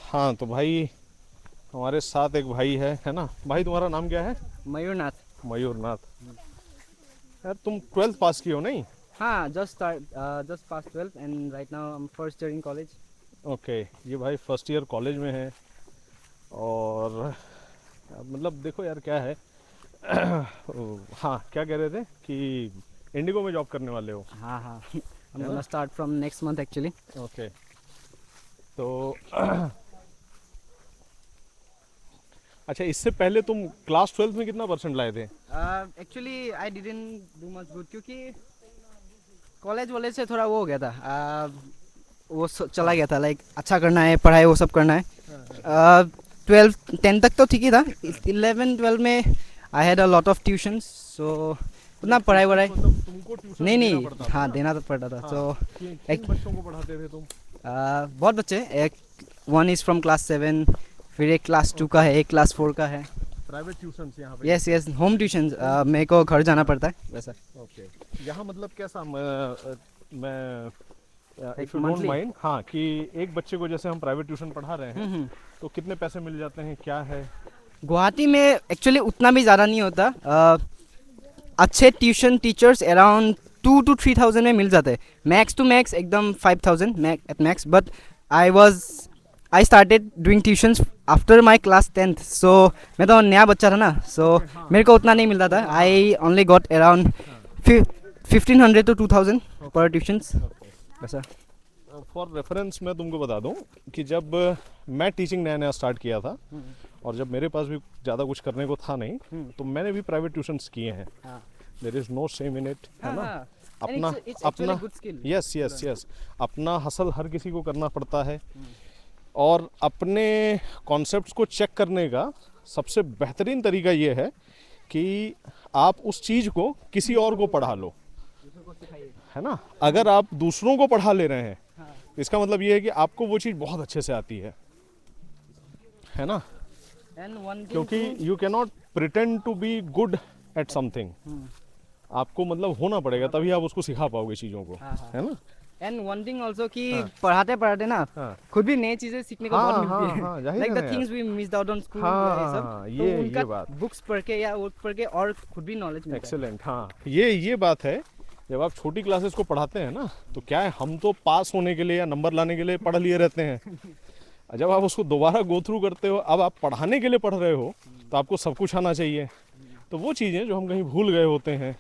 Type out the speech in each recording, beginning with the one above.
हाँ तो भाई हमारे साथ एक भाई है ना भाई, तुम्हारा नाम क्या है? मयूरनाथ। मयूरनाथ। यार तुम 12th पास की हो नहीं? हाँ, just pass 12 and right now I am first year in college. Okay, ये भाई फर्स्ट ईयर कॉलेज में है। और मतलब देखो यार क्या है। हाँ क्या कह रहे थे कि इंडिगो में जॉब करने वाले हो, हाँ हाँ, आई एम है गोना ना? Start from next month actually. Okay. तो अच्छा, इससे पहले तुम क्लास 12th में कितना परसेंट लाए थे? Actually I didn't do much good क्योंकि कॉलेज वॉलेज से थोड़ा वो हो गया था। चला हाँ गया था, लाइक अच्छा करना है, पढ़ाई वो सब करना है। हाँ हाँ। 12 10 तक तो ठीक ही था। 11 12 में I had a lot of tuitions, so नहीं उतना पढ़ाई ट्यूशंस वढ़ाई मतलब तुमको ट्यूशंस नहीं देना नहीं। पड़ता था हाँ, ना? देना तो पड़ता था। हाँ। तो किन एक बच्चों को पढ़ाते थे तुम? बहुत बच्चे हैं। एक वन इज़ फ्रॉम क्लास 7, फिर एक क्लास 2 का ओके। है, एक क्लास 4 का है। प्राइवेट ट्यूशंस यहाँ पे? Yes yes, home tuition. Home मेरे को घर जाना हाँ। पड़ता है वैसा। ओके। यहाँ मतलब कैसा, मैं like if you don't monthly. Mind, हाँ कि एक बच्चे को जैसे हम प्राइवेट ट्यूशन पढ़ा रहे हैं तो कितने पैसे मिल जाते हैं, क्या है? गुवाहाटी में एक्चुअली उतना भी ज़्यादा नहीं होता। अच्छे tuition teachers around 2 to 3 thousand में मिल जाते हैं। मैक्स टू मैक्स एकदम 5,000 at max. But I was I started doing tuitions after my class 10th, सो मैं तो नया बच्चा था ना, सो ओके हाँ मेरे हाँ को उतना हाँ। नहीं मिलता था। मतलब हाँ। आई ओनली गॉट अराउंड हाँ। 1,500 to 2,000 ओके। पर ट्यूशंस ओके। वैसा। फॉर रेफरेंस मैं तुमको बता दूं कि जब मैं टीचिंग नया नया स्टार्ट किया था और जब मेरे पास भी ज़्यादा कुछ करने को था नहीं, तो मैंने भी प्राइवेट ट्यूशंस किए हैं। हाँ there is no shame in it, है हाँ ना? हाँ, एंड अपना इट्स एक्चुअली अपना good skill. Yes yes yes, अपना हसल हर किसी को करना पड़ता है। और अपने कॉन्सेप्ट्स को चेक करने का सबसे बेहतरीन तरीका ये है कि आप उस चीज़ को किसी और को पढ़ा लो, दूसरों को सिखाइए। है ना? अगर आप दूसरों को पढ़ा ले रहे हैं हाँ, तो इसका मतलब ये है कि आपको वो चीज़ बहुत अच्छे से आती है ना? एंड वन थिंग क्योंकि to. You cannot pretend to be good at something. आपको मतलब होना पड़ेगा तभी आप उसको सिखा पाओगे चीज़ों को, हाँ हाँ, है ना? एंड वन थिंग ऑल्सो कि हाँ पढ़ाते पढ़ाते ना हाँ खुद भी नई चीज़ें सीखने को बहुत हाँ मिलती हाँ है। हाँ, जाहिर लाइक है द ना यार। Things we missed out on school या ये सब, हाँ तो ये उनका बात बुक्स पढ़ के या वर्क पढ़ के और खुद भी नॉलेज मिलता है। एक्सेलेंट। हाँ ये बात है। जब आप छोटी क्लासेस को पढ़ाते हैं ना तो क्या है, हम तो पास होने के लिए या नंबर लाने के लिए पढ़ लिए रहते हैं। और जब आप उसको दोबारा गो थ्रू करते हो, अब आप पढ़ाने के लिए पढ़ रहे हो तो आपको सब कुछ आना चाहिए। तो वो चीज़ें जो हम कहीं भूल गए होते हैं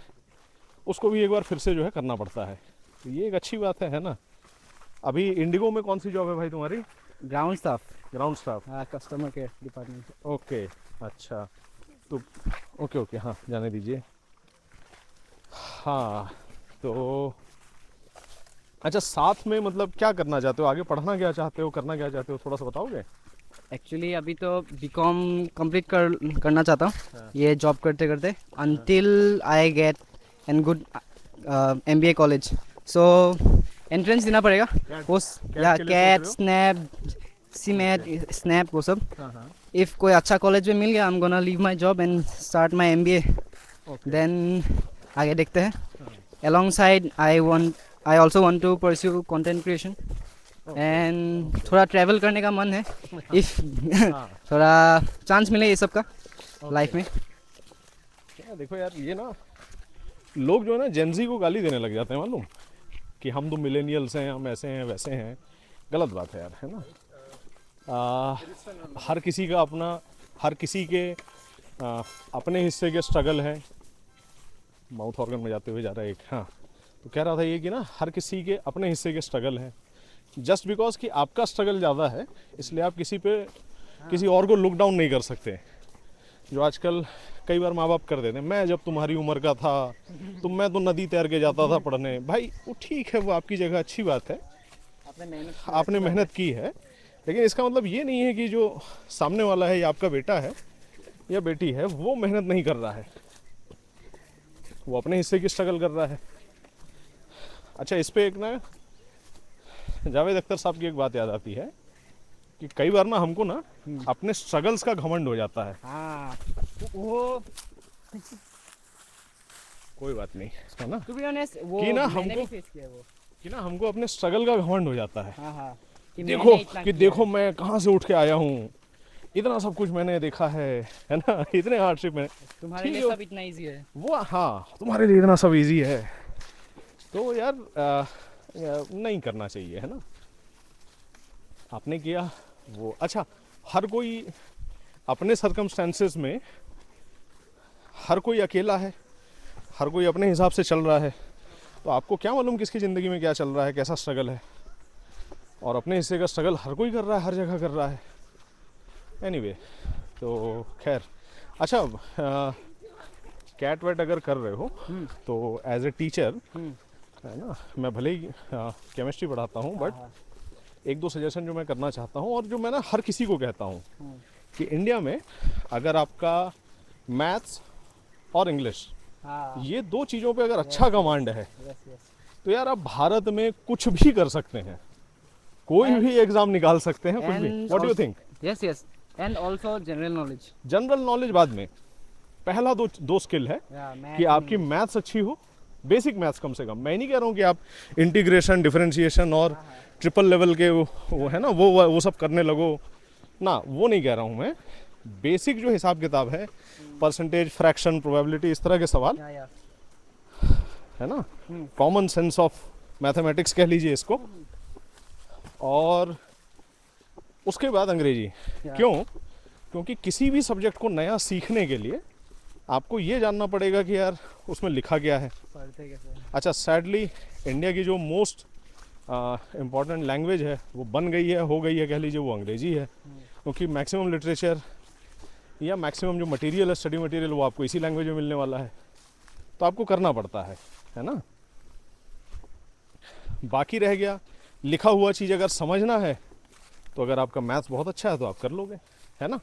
उसको भी एक बार फिर से जो है करना पड़ता है। तो ये एक अच्छी बात है ना? अभी इंडिगो में कौन सी जॉब है भाई तुम्हारी? Ground staff. Ground staff. हाँ, कस्टमर केयर डिपार्टमेंट। ओके। अच्छा। तो ओके ओके, हाँ जाने दीजिए। हाँ तो अच्छा, साथ में मतलब क्या करना चाहते हो आगे? पढ़ना क्या चाहते हो, करना क्या चाहते हो, थोड़ा सा बताओगे? एक्चुअली अभी तो बीकॉम कंप्लीट करना चाहता हूँ हाँ ये जॉब करते करते, हाँ। Until I get an good MBA college. So entrance देना पड़ेगा। कैट उस कैट या के लिए सोच कैट रहे हो? स्नैप सी ओके। मैट स्नैप वो सब। हाँ हाँ। इफ़ कोई अच्छा कॉलेज में मिल गया, I am gonna leave my job and start my MBA. Okay. Then आगे देखते हैं। हाँ। Alongside, I also want to pursue content creation okay and okay. थोड़ा ट्रैवल करने का मन है। इफ हाँ। थोड़ा चांस मिले ये सब का ओके। लाइफ में। क्या देखो यार, ये ना लोग जो है ना जेंजी को गाली देने लग जाते हैं मालूम, कि हम तो मिलेनियल्स हैं, हम ऐसे हैं वैसे हैं। गलत बात है यार, है ना? हर किसी का अपना, हर किसी के अपने हिस्से के स्ट्रगल है। माउथ ऑर्गन में जाते हुए जा रहा है एक, हाँ। तो कह रहा था ये कि ना हर किसी के अपने हिस्से के स्ट्रगल हैं। जस्ट बिकॉज कि आपका स्ट्रगल ज़्यादा है इसलिए आप किसी और को लुक डाउन नहीं कर सकते। जो आजकल कई बार माँ बाप कर देते हैं, मैं जब तुम्हारी उम्र का था तो मैं तो नदी तैर के जाता था पढ़ने। भाई वो ठीक है, वो आपकी जगह अच्छी बात है, आपने मेहनत की, आपने अच्छी बात है। मेहनत की है। लेकिन इसका मतलब ये नहीं है कि जो सामने वाला है या आपका बेटा है या बेटी है वो मेहनत नहीं कर रहा है, वो अपने हिस्से की स्ट्रगल कर रहा है। अच्छा, इस पे एक ना जावेद अख्तर साहब की एक बात याद आती है कि कई बार ना हमको ना अपने स्ट्रगल्स का घमंड हो जाता है। हाँ, वो कोई बात नहीं, है ना? टू बी ऑनेस्ट वो कि ना मैंने हमको भी फेस किया है वो। कि ना हमको अपने स्ट्रगल का घमंड हो जाता है। हाँ हाँ, कि देखो मैंने इतना कि किया देखो मैं कहाँ से उठ के आया हूँ, इतना सब कुछ मैंने देखा है ना, इतने हार्डशिप में। तुम्हारे ठीक लिए है, सब इतना इजी है। वो हाँ तुम्हारे लिए इतना सब इजी है, तो यार नहीं करना चाहिए, है ना। आपने किया वो अच्छा। हर कोई अपने सर्कमस्टेंसेस में, हर कोई अकेला है, हर कोई अपने हिसाब से चल रहा है, तो आपको क्या मालूम किसकी ज़िंदगी में क्या चल रहा है, कैसा स्ट्रगल है। और अपने हिस्से का स्ट्रगल हर कोई कर रहा है, हर जगह कर रहा है। एनीवे तो खैर अच्छा, कैट वेट अगर कर रहे हो तो एज ए टीचर, है ना, मैं भले ही केमिस्ट्री पढ़ाता हूँ, बट एक दो सजेशन जो मैं करना चाहता हूँ और जो मैं ना हर किसी को कहता हूँ कि इंडिया में अगर आपका मैथ्स और इंग्लिश, हाँ ये दो चीज़ों पे अगर अच्छा कमांड है, यस यस तो यार आप भारत में कुछ भी कर सकते हैं, कोई भी एग्ज़ाम निकाल सकते हैं, कुछ भी। What do you think? Yes yes and also general knowledge. General knowledge बाद में, पहला दो स्किल है कि आपकी मैथ्स अच्छी हो, बेसिक मैथ्स कम से कम। मैं नहीं कह रहा हूँ कि आप इंटीग्रेशन, डिफरेंशिएशन और ट्रिपल लेवल के वो है ना, वो सब करने लगो ना, वो नहीं कह रहा हूँ मैं। बेसिक जो हिसाब किताब है, परसेंटेज, फ्रैक्शन, प्रोबेबिलिटी, इस तरह के सवाल, या है ना, कॉमन सेंस ऑफ मैथमेटिक्स कह लीजिए इसको। और उसके बाद अंग्रेजी। क्यों? क्योंकि किसी भी सब्जेक्ट को नया सीखने के लिए आपको ये जानना पड़ेगा कि यार उसमें लिखा क्या है। पढ़ते कैसे। अच्छा, सैडली इंडिया की जो मोस्ट इम्पॉर्टेंट लैंग्वेज है वो बन गई है, हो गई है कह लीजिए, वो अंग्रेजी है। क्योंकि मैक्सिमम लिटरेचर या मैक्सिमम जो मटेरियल है, स्टडी मटेरियल, वो आपको इसी लैंग्वेज में मिलने वाला है, तो आपको करना पड़ता है ना। बाकी रह गया लिखा हुआ चीज़, अगर समझना है तो अगर आपका मैथ्स बहुत अच्छा है तो आप कर लोगे, है ना।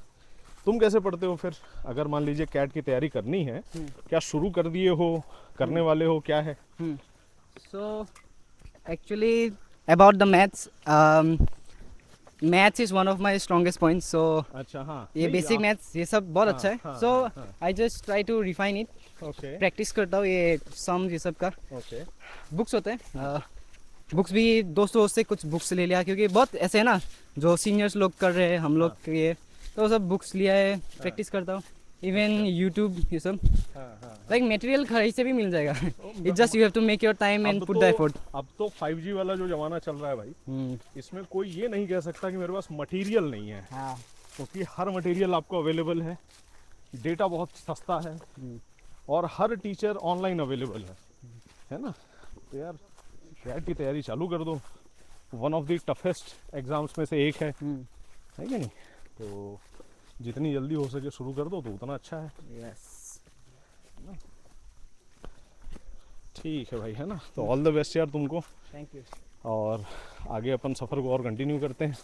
तुम कैसे पढ़ते हो फिर? अगर मान लीजिए कैट की तैयारी करनी है, क्या शुरू कर दिए हो, करने वाले हो, क्या है? So actually about the maths, maths is one of my strongest points. So अच्छा, हाँ, ये बेसिक मैथ्स ये सब बहुत अच्छा है। हाँ, सो हाँ। I just try to refine it, okay practice करता हूँ ये सम ये सब का। ओके बुक्स होते हैं, बुक्स भी दोस्तों से कुछ बुक्स ले लिया, क्योंकि बहुत ऐसे है ना जो सीनियर्स लोग कर रहे हैं, हम लोग के ये, तो सब बुक्स लिया है, प्रैक्टिस करता हूँ। इवन यूट्यूब ये सब, लाइक मटेरियल कहीं से भी मिल जाएगा। It just you have to make your time and put the effort. अब तो 5G वाला जो जमाना चल रहा है भाई, इसमें कोई ये नहीं कह सकता कि मेरे पास मटेरियल नहीं है, क्योंकि हर मटेरियल आपको अवेलेबल है, डेटा बहुत सस्ता है, और हर टीचर ऑनलाइन अवेलेबल है ना। तो यार कैट की तैयारी चालू कर दो, one of the toughest exams में से एक है कि नहीं। तो जितनी जल्दी हो सके शुरू कर दो तो उतना अच्छा है। यस, ठीक है भाई, है ना। तो ऑल द बेस्ट यार तुमको, थैंक यू। और आगे अपन सफ़र को और कंटिन्यू करते हैं।